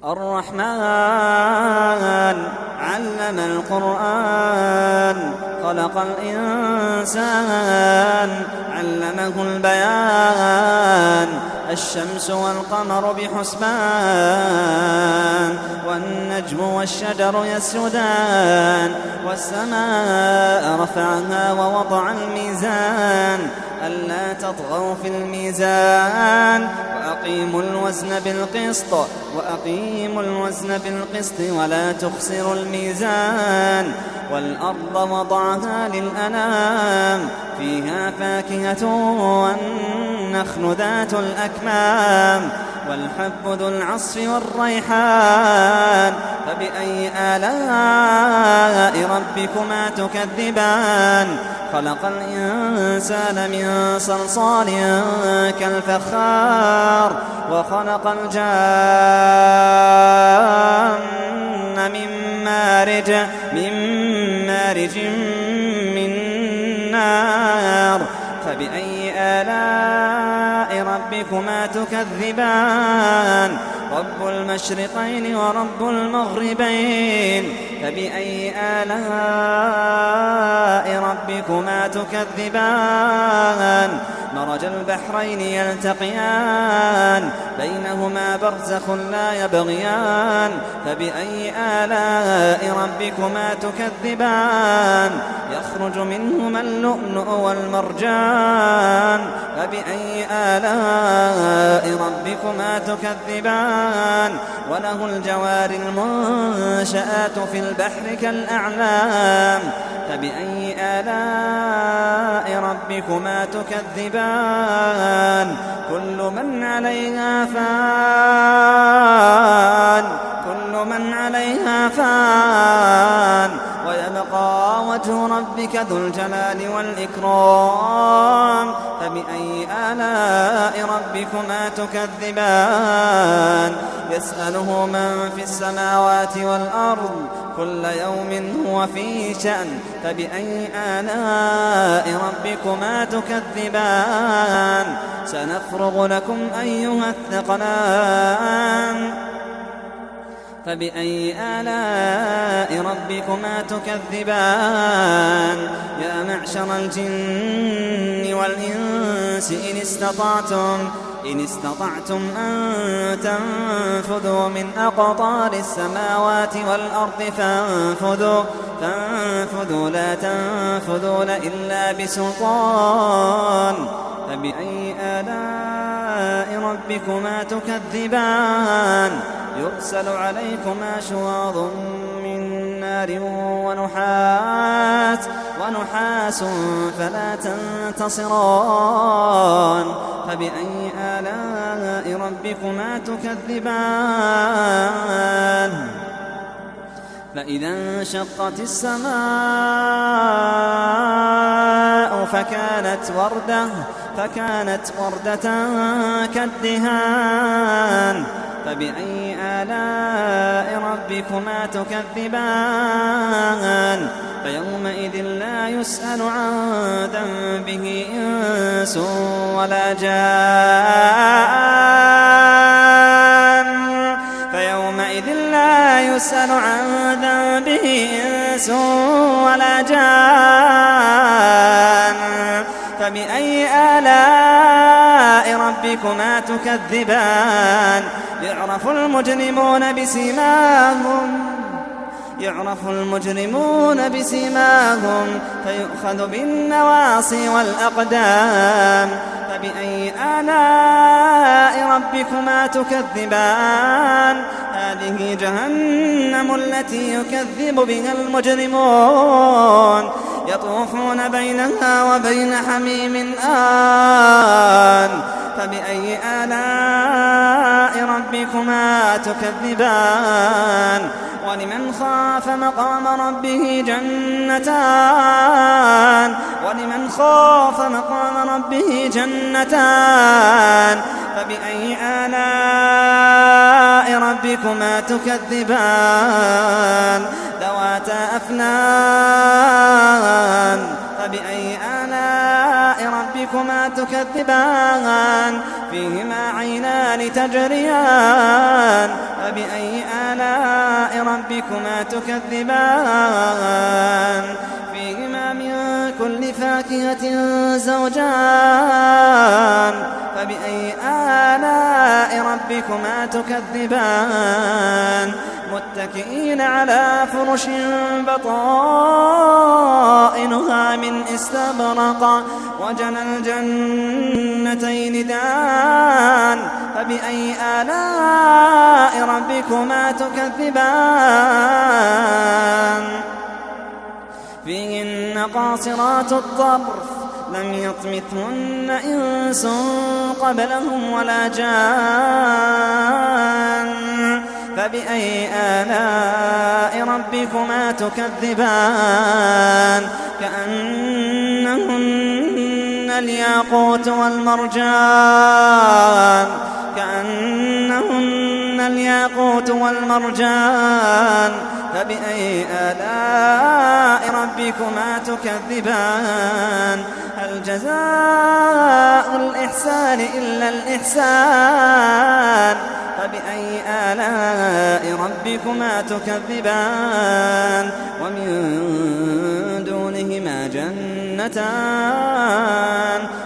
الرحمن علم القرآن خلق الإنسان علمه البيان الشمس والقمر بحسبان والنجم والشجر يسجدان والسماء رفعها ووضع الميزان ألا تطغوا في الميزان وأقيموا الوزن بالقسط ولا تخسروا الميزان والأرض وضعها للأنام فيها فاكهة والنخل ذات الأكمام والحب ذو العصف والريحان فبأي آلاء ربكما تكذبان خلق الإنسان من صلصال كالفخار وخلق الجان من مارج من نار فبأي آلاء ربكما تكذبان رب المشرقين ورب المغربين فبأي آلاء ربكما تكذبان مرج البحرين يلتقيان بينهما برزخ لا يبغيان فبأي آلاء ربكما تكذبان يخرج منهما اللؤلؤ والمرجان فبأي آلاء ربكما تكذبان وله الجوار المنشآت في البحر كالأعلام فبأي آلاء ربكما تكذبان كل من عليها فان ويبقى وجه ربك ذو الجلال والإكرام فبأي آلاء ربكما تكذبان يسأله من في السماوات والأرض كل يوم هو في شأن فبأي آلاء ربكما تكذبان سنفرغ لكم أيها الثقلان فبأي آلاء ربكما تكذبان يا معشر الجن والإنس إن استطعتم أن تنفذوا من أقطار السماوات والأرض فانفذوا لا تنفذون إلا بسلطان فبأي آلاء ربكما تكذبان يرسل عليكما شواظ من نار ونحاس فلا تنتصران فبأي آلاء ربكما تكذبان فإذا انشقت السماء فكانت وردة كالدهان فبأي آلاء ربكما تكذبان فيومئذ لا يسأل عن ذنبه إنس ولا جان فيومئذ لا يسأل عن ذنبه إنس ولا جان فبأي آلاء ربكما تكذبان يعرف المجرمون بسيماهم فيؤخذ بالنواصي والأقدام فبأي آلاء ربكما تكذبان هذه جهنم التي يكذب بها المجرمون يطوفون بينها وبين حميم آن فبأي آلاء ربكما تكذبان ولمن خاف مقام ربه جنتان فبأي آلاء ربكما تكذبان ذواتا أفنان فبأي آلاء ربكما تكذبان فيهما عينان تجريان فبأي آلاء ربكما تكذبان فيهما من كل فاكهة زوجان فبأي آلاء ربكما تكذبان متكئين على فرش بطائنها من استبرق وجنى الجنتين دان فبأي آلاء ربكما تكذبان فيهن قاصرات الطرف لم يطمثهن إنس قبلهم ولا جان فبأي آلاء ربكما تكذبان كأنهن الياقوت والمرجان فبأي آلاء ربكما تكذبان هل جزاء الإحسان إلا الإحسان فبأي آلاء ربكما تكذبان ومن دونهما جنتان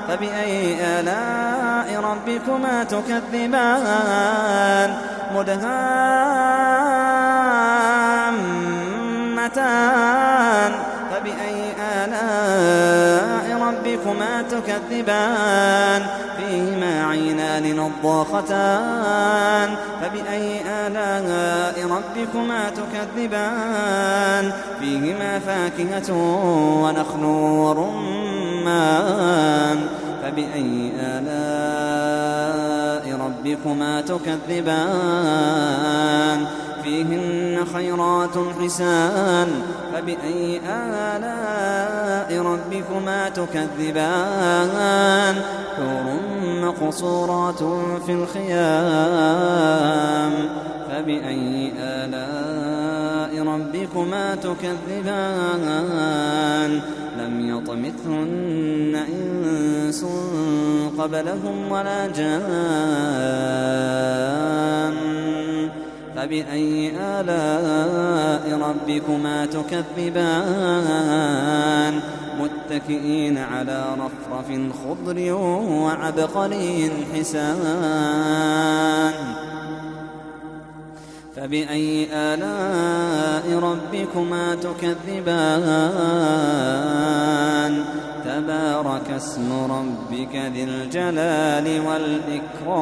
فبأي آلاء ربكما تكذبان مدهامتان فبأي آلاء ربكما تكذبان فيهما عينان نضاختان فبأي آلاء ربكما تكذبان فيهما فاكهة ونخل ورمان فبأي آلاء ربكما تكذبان فيهن خيرات حسان فبأي آلاء ربكما تكذبان حور مقصورات في الخيام فبأي آلاء ربكما تكذبان لم يطمثهن إنس قبلهم ولا جان فبأي آلاء ربكما تكذبان متكئين على رفرف خضر وعبقري حسان فبأي آلاء ربكما تكذبان تبارك اسم ربك ذي الجلال والإكرام